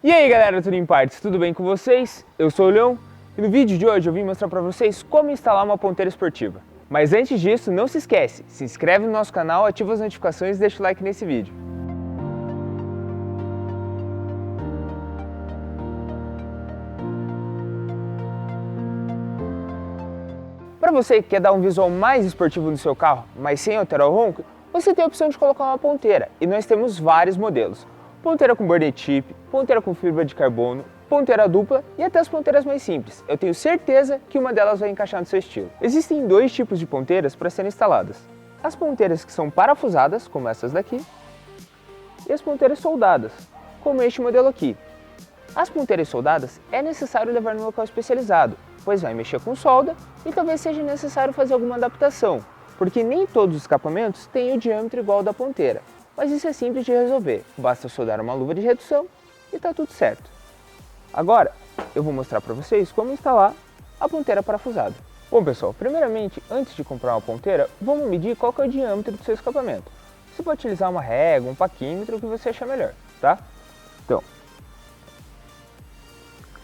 E aí galera, tudo em partes? Tudo bem com vocês? Eu sou o Leão e no vídeo de hoje eu vim mostrar para vocês como instalar uma ponteira esportiva. Mas antes disso, não se esquece, se inscreve no nosso canal, ativa as notificações e deixa o like nesse vídeo. Para você que quer dar um visual mais esportivo no seu carro, mas sem alterar o ronco, você tem a opção de colocar uma ponteira e nós temos vários modelos. Ponteira com border chip, ponteira com fibra de carbono, ponteira dupla e até as ponteiras mais simples. Eu tenho certeza que uma delas vai encaixar no seu estilo. Existem dois tipos de ponteiras para serem instaladas. As ponteiras que são parafusadas, como essas daqui, e as ponteiras soldadas, como este modelo aqui. As ponteiras soldadas é necessário levar no local especializado, pois vai mexer com solda e talvez seja necessário fazer alguma adaptação, porque nem todos os escapamentos têm o diâmetro igual ao da ponteira. Mas isso é simples de resolver, basta soldar uma luva de redução e está tudo certo. Agora, eu vou mostrar para vocês como instalar a ponteira parafusada. Bom pessoal, primeiramente, antes de comprar uma ponteira, vamos medir qual que é o diâmetro do seu escapamento. Você pode utilizar uma régua, um paquímetro, o que você achar melhor, tá? Então,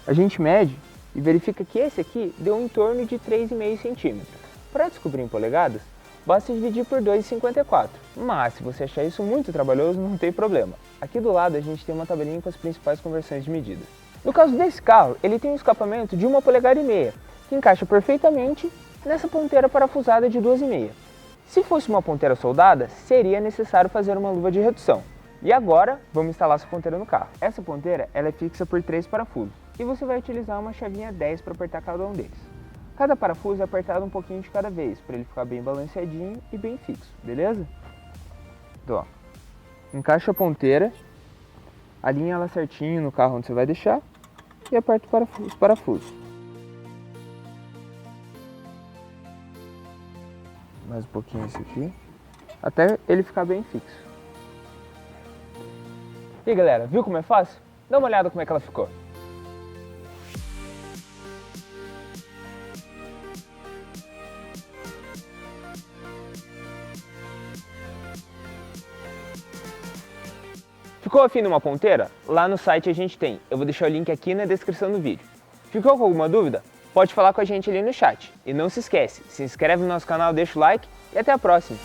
a gente mede e verifica que esse aqui deu em torno de 3,5 centímetros. Para descobrir em polegadas, basta dividir por 2,54, mas se você achar isso muito trabalhoso, não tem problema. Aqui do lado a gente tem uma tabelinha com as principais conversões de medidas. No caso desse carro, ele tem um escapamento de 1,5 polegadas, que encaixa perfeitamente nessa ponteira parafusada de 2,5. Se fosse uma ponteira soldada, seria necessário fazer uma luva de redução. E agora, vamos instalar essa ponteira no carro. Essa ponteira ela é fixa por 3 parafusos, e você vai utilizar uma chavinha 10 para apertar cada um deles. Cada parafuso é apertado um pouquinho de cada vez, para ele ficar bem balanceadinho e bem fixo, beleza? Então, ó, encaixa a ponteira, alinha ela certinho no carro onde você vai deixar e aperta os parafusos. Mais um pouquinho esse aqui, até ele ficar bem fixo. E aí galera, viu como é fácil? Dá uma olhada como é que ela ficou. Ficou afim de uma ponteira? Lá no site a gente tem, eu vou deixar o link aqui na descrição do vídeo. Ficou com alguma dúvida? Pode falar com a gente ali no chat. E não se esquece, se inscreve no nosso canal, deixa o like e até a próxima!